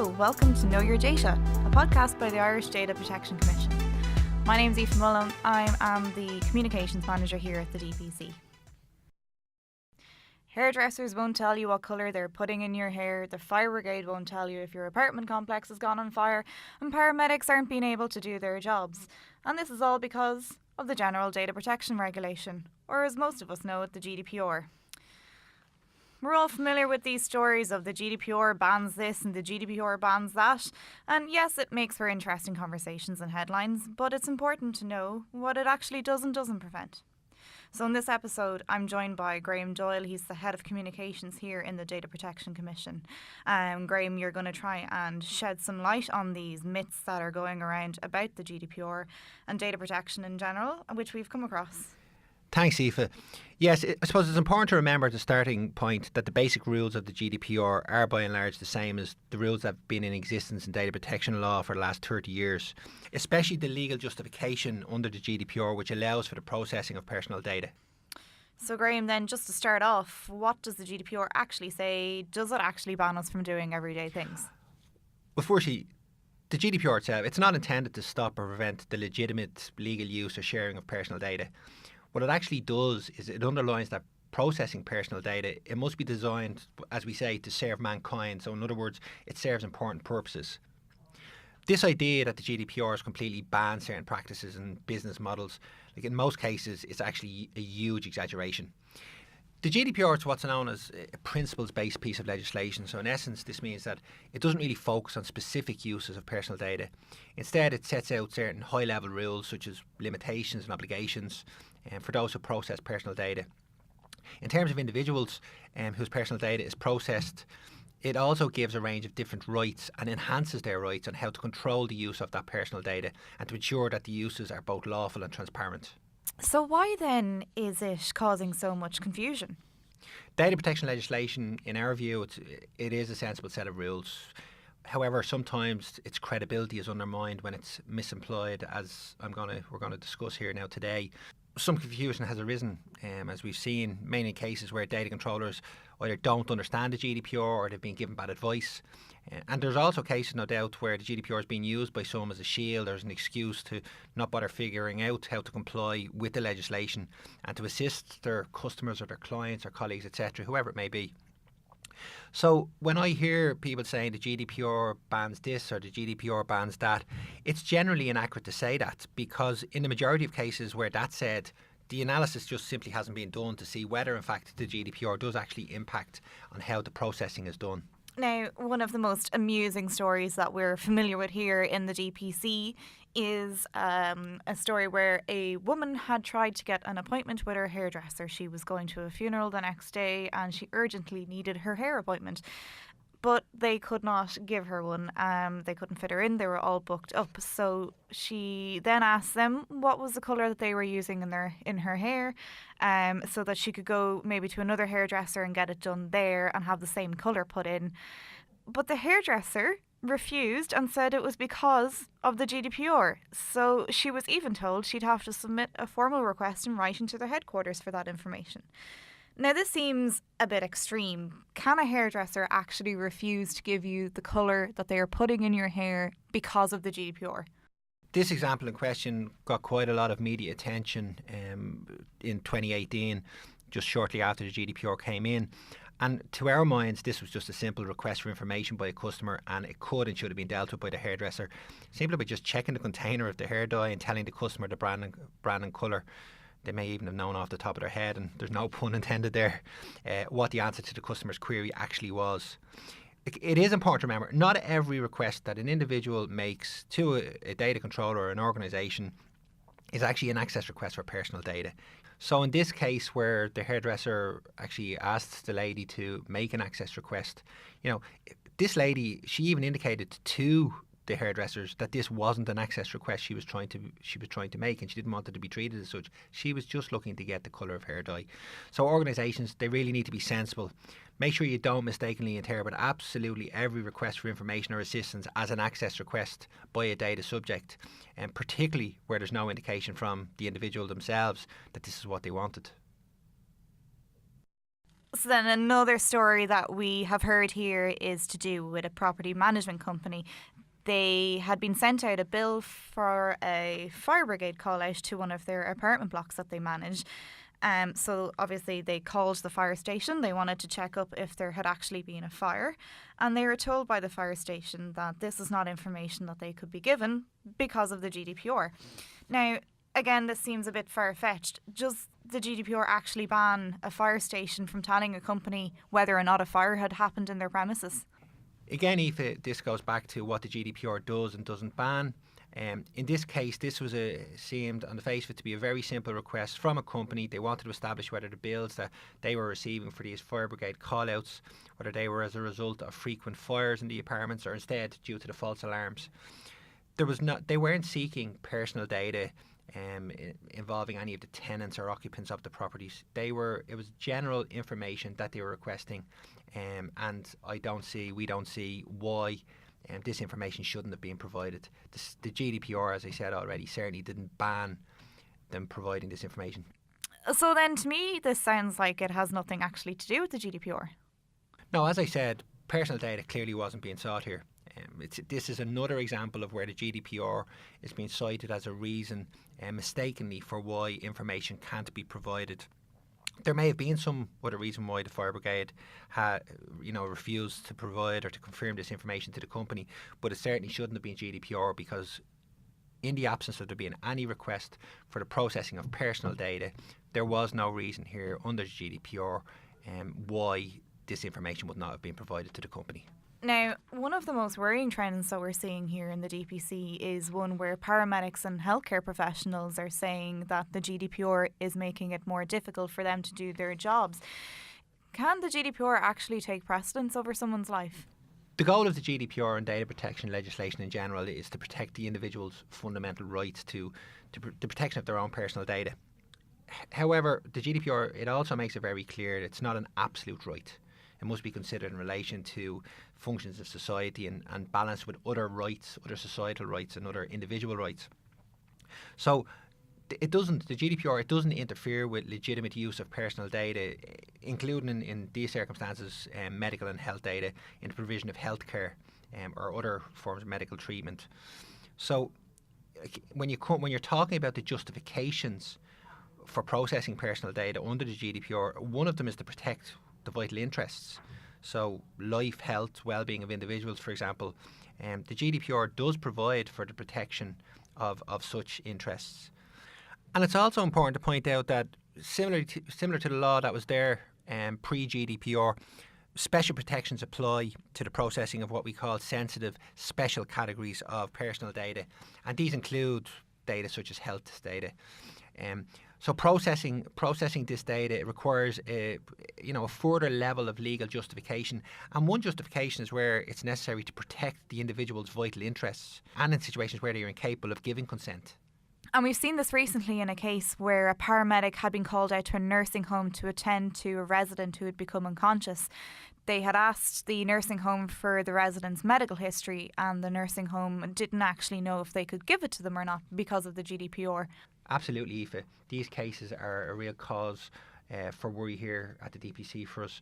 Hello, welcome to Know Your Data, a podcast by the Irish Data Protection Commission. My name's Aoife Mullen. I am the Communications Manager here at the DPC. Hairdressers won't tell you what colour they're putting in your hair, the fire brigade won't tell you if your apartment complex has gone on fire, and paramedics aren't being able to do their jobs. And this is all because of the General Data Protection Regulation, or as most of us know it, the GDPR. We're all familiar with these stories of the GDPR bans this and the GDPR bans that. And yes, it makes for interesting conversations and headlines, but it's important to know what it actually does and doesn't prevent. So in this episode, I'm joined by Graham Doyle. He's the Head of Communications here in the Data Protection Commission. Graham, you're going to try and shed some light on these myths that are going around about the GDPR and data protection in general, which we've come across. Thanks, Aoife. Yes, I suppose it's important to remember at the starting point that the basic rules of the GDPR are by and large the same as the rules that have been in existence in data protection law for the last 30 years, especially the legal justification under the GDPR which allows for the processing of personal data. So Graham, then just to start off, what does the GDPR actually say? Does it actually ban us from doing everyday things? Well, firstly, the GDPR itself, it's not intended to stop or prevent the legitimate legal use or sharing of personal data. What it actually does is it underlines that processing personal data, it must be designed, as we say, to serve mankind. So in other words, it serves important purposes. This idea that the GDPR has completely banned certain practices and business models, like in most cases, it's actually a huge exaggeration. The GDPR is what's known as a principles-based piece of legislation. So in essence, this means that it doesn't really focus on specific uses of personal data. Instead, it sets out certain high-level rules such as limitations and obligations for those who process personal data. In terms of individuals whose personal data is processed, it also gives a range of different rights and enhances their rights on how to control the use of that personal data and to ensure that the uses are both lawful and transparent. So why then is it causing so much confusion? Data protection legislation, in our view, it is a sensible set of rules. However, sometimes its credibility is undermined when it's misemployed, as we're going to discuss here now today. Some confusion has arisen, as we've seen, mainly in cases where data controllers either don't understand the GDPR or they've been given bad advice. And there's also cases, no doubt, where the GDPR is being used by some as a shield or as an excuse to not bother figuring out how to comply with the legislation and to assist their customers or their clients or colleagues, etc., whoever it may be. So when I hear people saying the GDPR bans this or the GDPR bans that, it's generally inaccurate to say that, because in the majority of cases where that's said, the analysis just simply hasn't been done to see whether in fact the GDPR does actually impact on how the processing is done. Now, one of the most amusing stories that we're familiar with here in the DPC is a story where a woman had tried to get an appointment with her hairdresser. She was going to a funeral the next day and she urgently needed her hair appointment. But they could not give her one. They couldn't fit her in. They were all booked up. So she then asked them what was the colour that they were using in her hair, so that she could go maybe to another hairdresser and get it done there and have the same colour put in. But the hairdresser refused and said it was because of the GDPR. So she was even told she'd have to submit a formal request in writing to their headquarters for that information. Now, this seems a bit extreme. Can a hairdresser actually refuse to give you the colour that they are putting in your hair because of the GDPR? This example in question got quite a lot of media attention in 2018, just shortly after the GDPR came in. And to our minds, this was just a simple request for information by a customer, and it could and should have been dealt with by the hairdresser simply by just checking the container of the hair dye and telling the customer the brand and colour. They may even have known off the top of their head, and there's no pun intended there, what the answer to the customer's query actually was. It is important to remember, not every request that an individual makes to a data controller or an organisation is actually an access request for personal data. So in this case where the hairdresser actually asked the lady to make an access request, this lady, she even indicated to the hairdressers that this wasn't an access request she was trying to make, and she didn't want it to be treated as such. She was just looking to get the colour of hair dye. So organisations, they really need to be sensible. Make sure you don't mistakenly interpret absolutely every request for information or assistance as an access request by a data subject, and particularly where there's no indication from the individual themselves that this is what they wanted. So then another story that we have heard here is to do with a property management company. They had been sent out a bill for a fire brigade call out to one of their apartment blocks that they manage. So obviously they called the fire station. They wanted to check up if there had actually been a fire. And they were told by the fire station that this is not information that they could be given because of the GDPR. Now, again, this seems a bit far-fetched. Does the GDPR actually ban a fire station from telling a company whether or not a fire had happened in their premises? Again, Aoife, this goes back to what the GDPR does and doesn't ban. In this case, this was seemed on the face of it to be a very simple request from a company. They wanted to establish whether the bills that they were receiving for these fire brigade call-outs, whether they were as a result of frequent fires in the apartments or instead due to the false alarms. They weren't seeking personal data involving any of the tenants or occupants of the properties. It was general information that they were requesting, and we don't see why this information shouldn't have been provided. The GDPR, as I said already, certainly didn't ban them providing this information. So then, to me, this sounds like it has nothing actually to do with the GDPR. No, as I said, personal data clearly wasn't being sought here. This is another example of where the GDPR is being cited as a reason mistakenly for why information can't be provided. There may have been some other reason why the fire brigade had, refused to provide or to confirm this information to the company, but it certainly shouldn't have been GDPR, because in the absence of there being any request for the processing of personal data, there was no reason here under the GDPR why this information would not have been provided to the company. Now, one of the most worrying trends that we're seeing here in the DPC is one where paramedics and healthcare professionals are saying that the GDPR is making it more difficult for them to do their jobs. Can the GDPR actually take precedence over someone's life? The goal of the GDPR and data protection legislation in general is to protect the individual's fundamental rights to the protection of their own personal data. However, the GDPR, it also makes it very clear that it's not an absolute right. It must be considered in relation to functions of society and balanced with other rights, other societal rights and other individual rights. So the GDPR, it doesn't interfere with legitimate use of personal data, including in these circumstances medical and health data in the provision of healthcare or other forms of medical treatment. So when you're talking about the justifications for processing personal data under the GDPR, one of them is to protect the vital interests. So life, health, well-being of individuals, for example. The GDPR does provide for the protection of such interests. And it's also important to point out that similar to the law that was there pre-GDPR, special protections apply to the processing of what we call sensitive special categories of personal data. And these include data such as health data. So processing this data requires a further level of legal justification, and one justification is where it's necessary to protect the individual's vital interests and in situations where they are incapable of giving consent. And we've seen this recently in a case where a paramedic had been called out to a nursing home to attend to a resident who had become unconscious. They had asked the nursing home for the resident's medical history, and the nursing home didn't actually know if they could give it to them or not because of the GDPR. Absolutely, Aoife. These cases are a real cause for worry here at the DPC for us,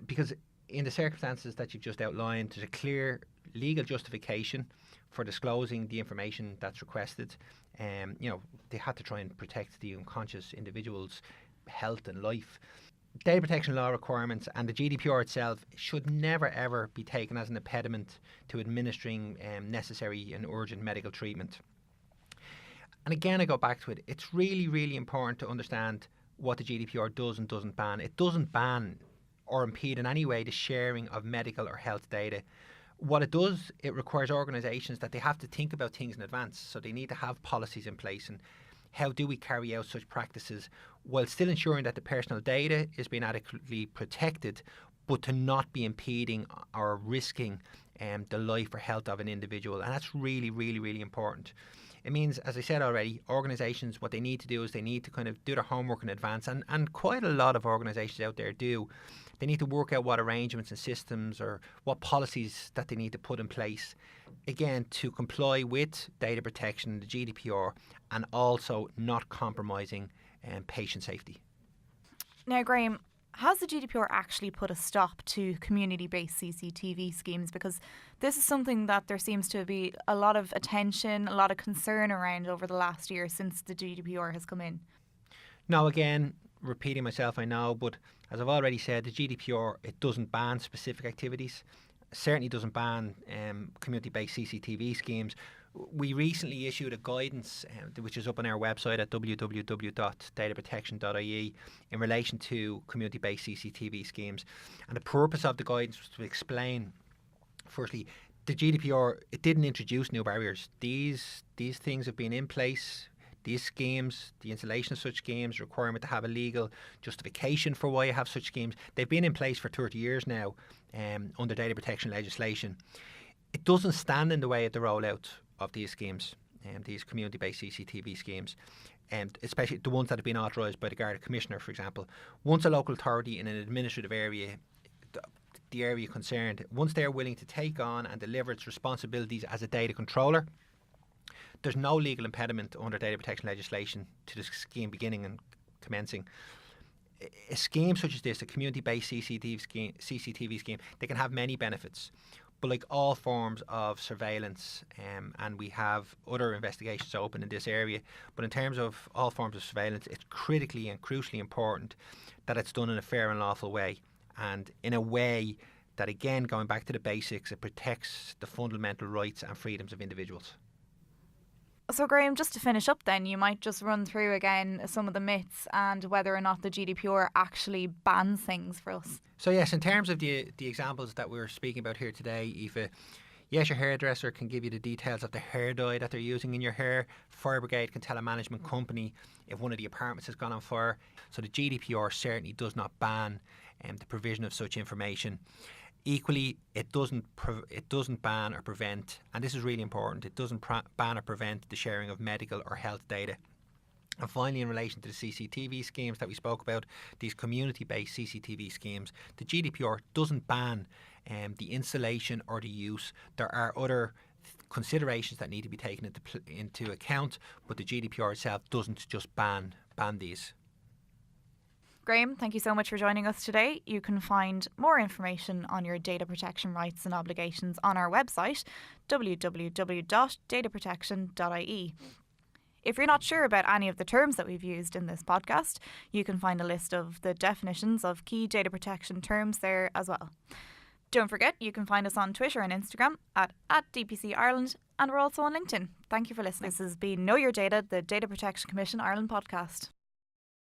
because in the circumstances that you've just outlined, there's a clear legal justification for disclosing the information that's requested. They had to try and protect the unconscious individual's health and life. Data protection law requirements and the GDPR itself should never ever be taken as an impediment to administering necessary and urgent medical treatment. And again, I go back to it. It's really, really important to understand what the GDPR does and doesn't ban. It doesn't ban or impede in any way the sharing of medical or health data. What it does, it requires organisations that they have to think about things in advance. So they need to have policies in place, and how do we carry out such practices while still ensuring that the personal data is being adequately protected, but to not be impeding or risking the life or health of an individual. And that's really, really, really important. It means, as I said already, organisations, what they need to do is they need to kind of do their homework in advance, and quite a lot of organisations out there do. They need to work out what arrangements and systems or what policies that they need to put in place, again, to comply with data protection, the GDPR, and also not compromising patient safety. Now, Graham, Has the GDPR actually put a stop to community-based CCTV schemes? Because this is something that there seems to be a lot of attention, a lot of concern around over the last year since the GDPR has come in. Now, again, repeating myself, I know, but as I've already said, the GDPR, it doesn't ban specific activities. Certainly doesn't ban community-based CCTV schemes. We recently issued a guidance, which is up on our website at www.dataprotection.ie, in relation to community-based CCTV schemes. And the purpose of the guidance was to explain, firstly, the GDPR, it didn't introduce new barriers. These things have been in place. These schemes, the installation of such schemes, requirement to have a legal justification for why you have such schemes, they've been in place for 30 years now under data protection legislation. It doesn't stand in the way of the rollout of these schemes, these community-based CCTV schemes, and especially the ones that have been authorised by the Garda Commissioner, for example. Once a local authority in an administrative area, the area concerned, once they're willing to take on and deliver its responsibilities as a data controller, there's no legal impediment under data protection legislation to the scheme beginning and commencing. A scheme such as this, a community-based CCTV scheme, they can have many benefits. But like all forms of surveillance, and we have other investigations open in this area, but in terms of all forms of surveillance, it's critically and crucially important that it's done in a fair and lawful way, and in a way that, again, going back to the basics, it protects the fundamental rights and freedoms of individuals. So Graham, just to finish up then, you might just run through again some of the myths and whether or not the GDPR actually bans things for us. So yes, in terms of the examples that we're speaking about here today, Aoife, yes, your hairdresser can give you the details of the hair dye that they're using in your hair. Fire brigade can tell a management company if one of the apartments has gone on fire. So the GDPR certainly does not ban the provision of such information. Equally, it doesn't ban or prevent, and this is really important, it doesn't ban or prevent the sharing of medical or health data. And finally, in relation to the CCTV schemes that we spoke about, these community-based CCTV schemes, the GDPR doesn't ban the installation or the use. There are other considerations that need to be taken into account, but the GDPR itself doesn't just ban these. Graham, thank you so much for joining us today. You can find more information on your data protection rights and obligations on our website, www.dataprotection.ie. If you're not sure about any of the terms that we've used in this podcast, you can find a list of the definitions of key data protection terms there as well. Don't forget, you can find us on Twitter and Instagram at DPC Ireland, and we're also on LinkedIn. Thank you for listening. This has been Know Your Data, the Data Protection Commission Ireland podcast.